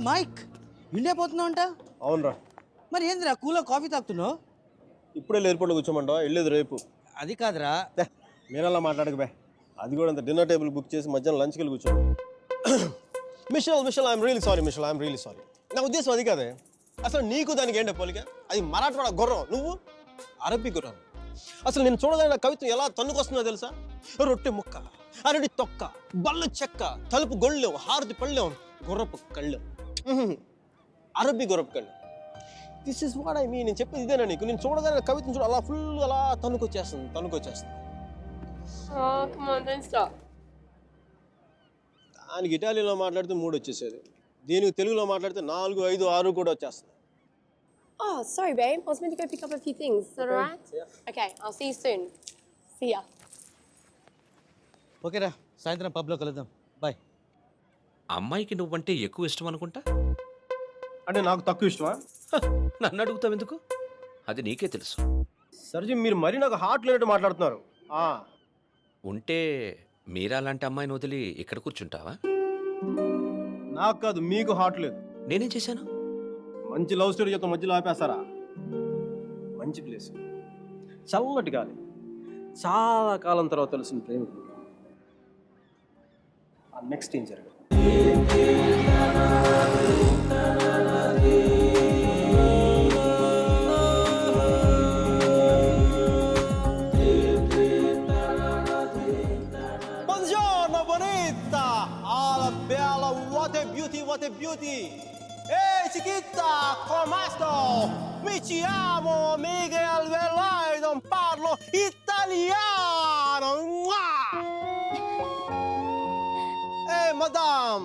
Mic India పోతున్నావు అంట. అవునరా. మరి ఏందిరా కూలో కాఫీ తాగుతున్నావు? ఇప్పుడే ఎయిర్పోర్ట్లో కూర్చోమంటావా? వెళ్ళేది రేపు. అది కాదురా. మీరలా మాట్లాడక బే. అది కూడా అంత డిన్నర్ టేబుల్ బుక్ చేసి మధ్యాహ్నం లంచ్కి వెళ్ళి కూర్చో. Mitchell I'm really sorry. నా ఉద్దేశం అది కాదే. అసలు నీకు దానికి ఏంటో పోలిక? అది మరాఠవాడ గుర్రం, నువ్వు అరబ్బీ గుర్రం. అసలు నేను చూడదగిన కవిత్వం ఎలా తన్నుకొస్తుందో తెలుసా? రొట్టె ముక్క, అరటి తొక్క, బల్ల చెక్క, తలుపు గొళ్ళెం, హారతి పళ్ళెం, గుర్రపు కళ్ళెం, అరబ్బీ గుర్రపు కళ్ళెం. This is what I mean. నేను చెప్పేది ఇదేనా నీకు? నేను చూడదగిన కవిత్వం చూడ అలా ఫుల్ అలా తన్నుకొచ్చేస్తుంది. Come on, don't stop. దానికి ఇటాలియన్లో మాట్లాడితే 3 వచ్చేసేది, దీనికి తెలుగులో మాట్లాడితే 4, 5, 6 కూడా వచ్చేస్తుంది. Oh, sorry, babe. I was meant to go pick up a few things. Is that alright? Yeah. Okay, I'll see you soon. See ya. ఓకేరా, సాయంత్రం పబ్లో కలుద్దాం. బాయ్. అమ్మాయికి నువ్వంటే ఎక్కువ ఇష్టం అనుకుంటా. అంటే నాకు తక్కువ ఇష్టమా? నన్ను అడుగుతావు ఎందుకు? అది నీకే తెలుసు. సర్జీ, మీరు మరీ నాకు హార్ట్ లేనట్టు మాట్లాడుతున్నారు. ఉంటే మీరా లాంటి అమ్మాయిని వదిలి ఇక్కడ కూర్చుంటావా? నాకు కాదు, మీకు హార్ట్ లేదు. నేనేం చేశాను? మంచి లవ్ స్టోరీ చెప్తా మధ్యలో ఆపేస్తారా? మంచి ప్లేస్, చల్లటి గాలి, చాలా కాలం తర్వాత తెలిసిన ప్రేమికుడు. నెక్స్ట్ ఏం జరగదు. What a beauty! Hey, chiquita, come sto? Mi chiamo Miguel Velay, non parlo italiano. Hey, madam,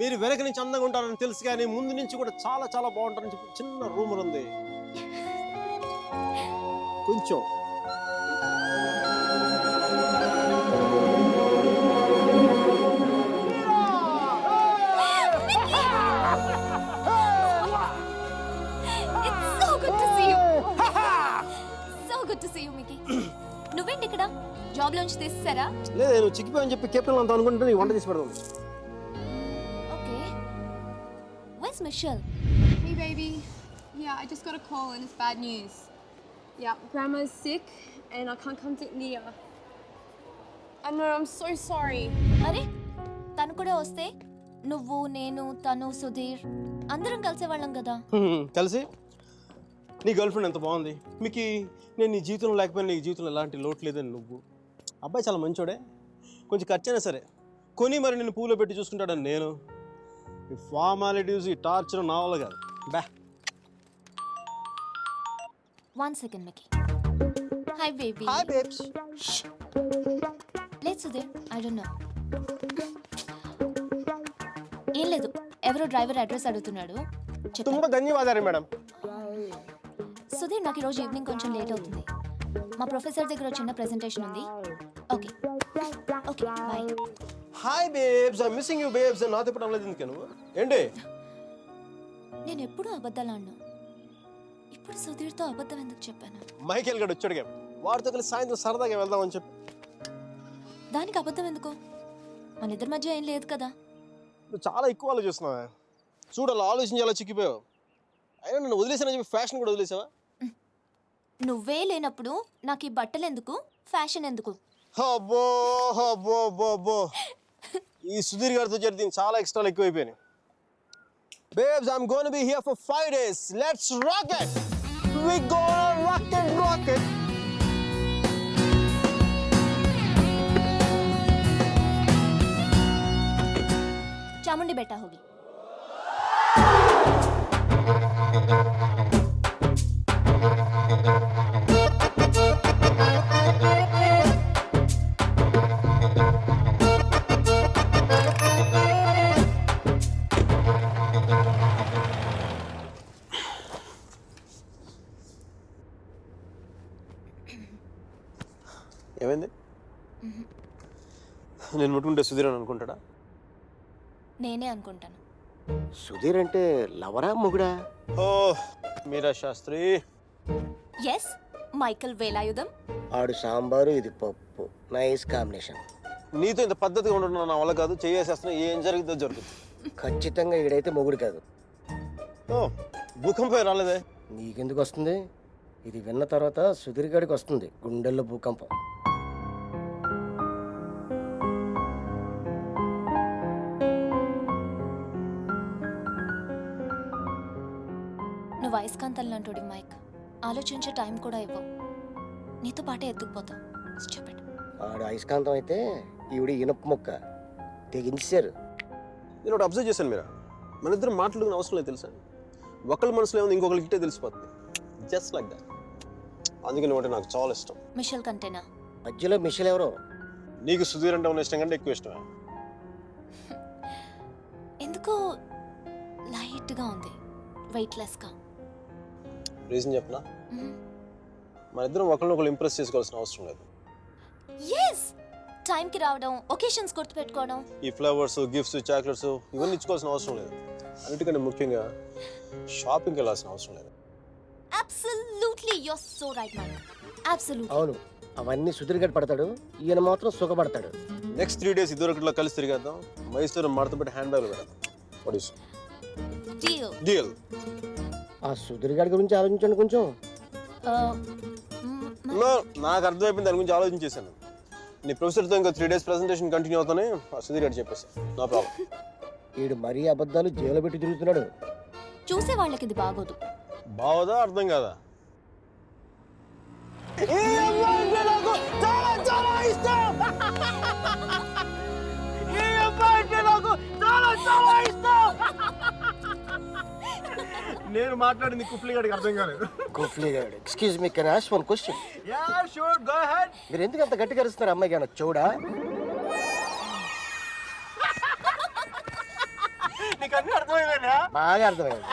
మీరు వెనక నుంచి అందంగా ఉంటారని తెలుసు, కానీ ముందు నుంచి కూడా చాలా చాలా బాగుంటారని చెప్పి చిన్న రూమర్ ఉంది. కొంచెం నువ్వేంటి ఇక్కడ? జాబ్ లోంచి తీసేసారా? లేదు, నువ్వు చిక్కిపోయని చెప్పి కెప్టెన్ అంత అనుకుంటే నీ వంట చేసి పెడదాం. Okay. Where's Michelle? Hey, baby. Yeah, I just got a call and it's bad news. Yeah, Grandma's sick and I can't come to India. I know, I'm so sorry. అరే, తను కూడా వస్తే నువ్వు, నేను, తను, సుధీర్ అందరం కలిసేవాళ్ళం కదా. కలిసి నీ గర్ల్ ఫ్రెండ్ ఎంత బాగుంది. మీకు నేను నీ జీవితంలో లేకపోయినా నీ జీవితంలో ఎలాంటి లోటు లేదని నువ్వు. అబ్బాయి చాలా మంచోడే, కొంచెం ఖర్చైనా సరే కొని మరి నేను పూలో పెట్టి చూసుకుంటాడని నేను. ఈ ఫార్మాలిటీస్, ఈ టార్చర్ నా వల్ల కాదు. బా. 1 second, Mickey. Hi, baby. Hi babes. లేదు సుధీర్, I don't know. ఏం లేదు, ఎవరో డ్రైవర్ అడ్రస్ అడుగుతున్నాడు. తుంబ ధన్యవాదాలు మేడం. సుధీర్, నాకు ఈరోజు ఈవినింగ్ కొంచెం లేట్ అవుతుంది. మా ప్రొఫెసర్ దగ్గర చిన్న ప్రెజెంటేషన్ ఉంది. Okay okay, bye. Hi babes, I missing you babes. నాతో ఇప్పుడు అనలేదు ఎందుకు నువ్వు? ఏంటి? నేను ఎప్పుడూ అబద్ధాలు అన్నా, ఇప్పుడు సుధీర్తో అబద్ధం ఎందుకు చెప్పాను? మైకేల్ గడు వచ్చాడుగా, వాడితో కలిసి సాయంత్రం సరదాగా వెళ్దామని చెప్పి. దానికి అబద్ధం ఎందుకు? మన ఇద్దరి మధ్య ఏం లేదు కదా. నువ్వు చాలా ఎక్కువ ఆలోచిస్తున్నావా? చూడు, అలా ఆలోచించి అలా చిక్కిపోయావు. అయినా నన్ను వదిలేసానని చెప్పి ఫ్యాషన్ కూడా వదిలేసావా? నువ్వే లేనప్పుడు నాకు ఈ బట్టలు ఎందుకు, ఫ్యాషన్ ఎందుకు? అబ్బో అబ్బో అబ్బో అబ్బో, ఈ సుధీర్ గారితో జరిగి చాలా ఎక్స్ట్రాలు ఎక్కువైపోయినాయి. Babes, I'm going to be here for 5 days. Let's rock it. We gonna rock it. Chamundi बेटा होगी. ఏమైంది? నేను ముట్టుకుంటే సుధీర్ అని అనుకుంటాడా? నేనే అనుకుంటాను. సుధీర్ అంటే లవరా మొగుడా? ఓ మీరా శాస్త్రి. Yes, Michael Velayudham. ఆడు సాంబారు, ఇది పప్పు, నైస్ కాంబినేషన్. నీతో ఇంత పద్ధతిగా ఉండడం నా వల్ల కాదు. చేసేస్తున్నా, ఏం జరుగుతుందో జరుగుతుంది. ఖచ్చితంగా ఈడైతే మొగుడు కాదు. ఓ భూకంపం రాలేదే. నీకెందుకు వస్తుంది? ఇది విన్న తర్వాత సుధీర్ గాడికి వస్తుంది గుండెల్లో భూకంపం. నువ్వు అయస్కాంతం లాంటి మైక్, ఆలోచించే టైం కూడా ఇవ్వవు. నీతో పాటే ఎత్తుకుపోతావు. స్టూపిడ్. ఆడు అయస్కాంతం అయితే ఈవిడ ఇనుప మొక్క తెగించారు. నేను ఒకటి అబ్జర్వ్ చేశాను మీరా, మన ఇద్దరు మాట్లాడుకునే అవసరం లేదు తెలుసా. ఒకళ్ళ మనసులో ఏముంది ఇంకొకరికి ఇట్టే తెలిసిపోతుంది. Just like that. అందుకని ఒకటి నాకు చాలా ఇష్టం. మిషల్ కంటేనా? మధ్యలో మిషల్ ఎవరో. నీకు సుధీర్ అంటే ఉన్న ఇష్టం కంటే ఎక్కువ ఇష్టమే. ఎందుకో లైట్గా ఉంది, వెయిట్లెస్గా. రీజన్ చెప్పనా? మన ఇద్దరం ఒకరినొకరు ఇంప్రెస్ చేసుకోవాల్సిన అవసరం లేదు. ఎస్, టైంకి రావడం, ఒకేషన్స్ గుర్తుపెట్టుకోవడం. ఈ ఫ్లవర్స్, గిఫ్ట్స్, చాక్లెట్స్ ఇవన్నీ ఇచ్చుకోవాల్సిన అవసరం లేదు. అన్నిటికంటే ముఖ్యంగా షాపింగ్కి వెళ్ళాల్సిన అవసరం లేదు. Absolutely, you are so right Mike. Absolutely. అవును, అవన్నీ సుధీర్ గారు పడతాడు, ఈయన మాత్రం సుఖపడతాడు. నెక్స్ట్ 3 days ఇద్దరు ఒకటిలో కలిసి తిరిగేద్దాం. మైసూరు మడతపెట్టి హ్యాండ్ బ్యాగ్లు పెడదాం. డీల్. డీల్. ఆ సుధీర్ గారి గురించి ఆలోచించండి కొంచెం. నాకు అర్థమైపోయింది, దాని గురించి ఆలోచించేసాను. నీ ప్రొఫెసర్తో ఇంకా 3 days ప్రెజెంటేషన్ కంటిన్యూ అవుతానే సుధీర్ గారు చెప్పేసి నో ప్రాబ్లం. వీడు మరీ అబద్ధాలు జైలు పెట్టి తిరుగుతున్నాడు. చూసే వాళ్ళకి ఇది బాగోదు. బావదా అర్థం కాదా? నేను మాట్లాడింది కుఫ్లీ గారికి అర్థం కాలేదు. కుఫ్లీ గారు, excuse me, can I ask one question? Yeah sure, go ahead. మీరు ఎందుకు అంత గట్టిగా అరుస్తున్నారు? అమ్మాయి కానీ చూడా? నీకు అన్నీ అర్థమైందా? బాగా అర్థమైంది.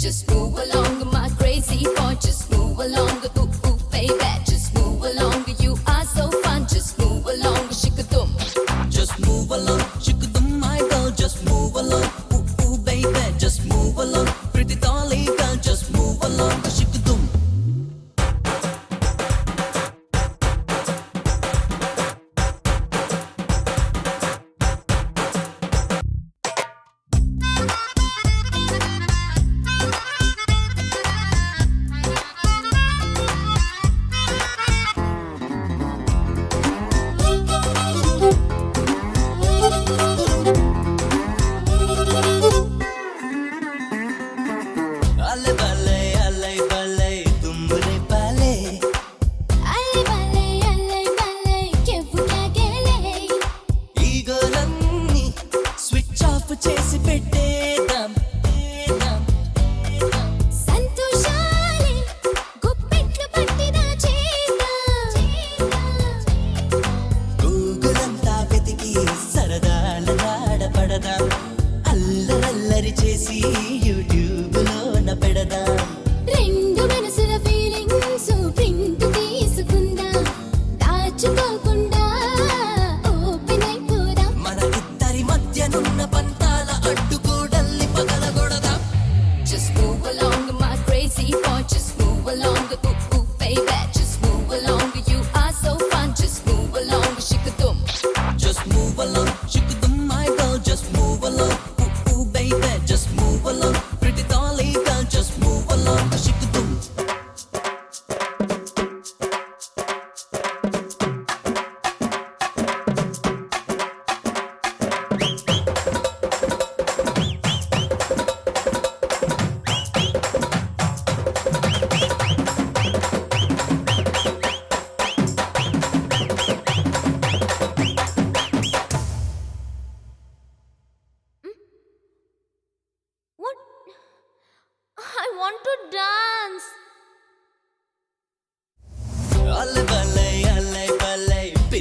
Just move along, my crazy boy. Just move along, ooh ooh baby. Just move along, you are so fun. Just move along, shikadum. Just move along, shikadum, my girl. Just move along, ooh ooh baby. Just move along, pretty dolly girl. Just move along, shikadum.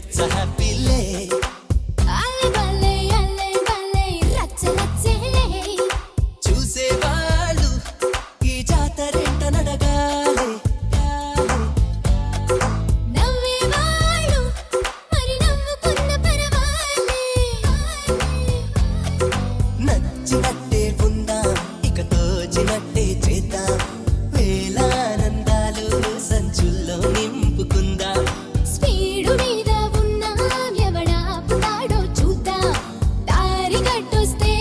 it's a happy lay. Alle బల్లె Alle బల్లె రచ్చ రచ్చేలే చూసేవాళ్ళు ఈ జాతరేంట నడగాలి. నవ్వేవాళ్ళు మరి నవ్వుకున్న పరవాలే నచ్చినట్టే ఉందాం, ఇక తోచినట్టే చేద్దాం. వేలానందాలు సంచుల్లో నింపుకుందాం. Speed మీద ఉన్నాం ఎవడాపుతాడో చూద్దాం దారి గట్టొస్తే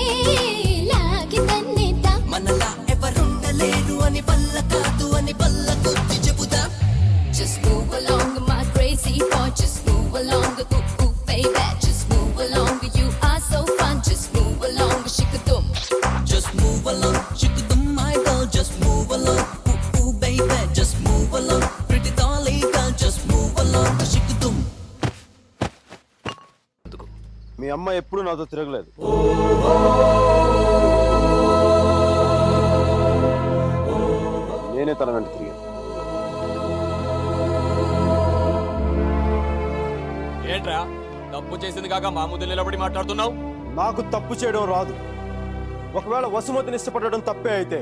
లాగి తన్నేద్దాం మనలా ఎవరుండలేరు అని వల్ల కాదు అని వల్ల కొద్ది చెబుదాం. Just move along my crazy boy just move along ooh ooh baby just move along you are so fun just move along shikadum Just move along, shikadum my girl, just move along. Ooh ooh baby, just move along. Pretty dolly girl, just move along. Shikadum. మీ అమ్మ ఎప్పుడు నాతో తిరగలేదు. నేనే తన వెంట తిరిగాను. ఏంట్రా తప్పు చేసింది కాక మా ముందు నిలబడి మాట్లాడుతున్నావు? నాకు తప్పు చేయడం రాదు. ఒకవేళ వసుమతిని ఇష్టపడడం తప్పే అయితే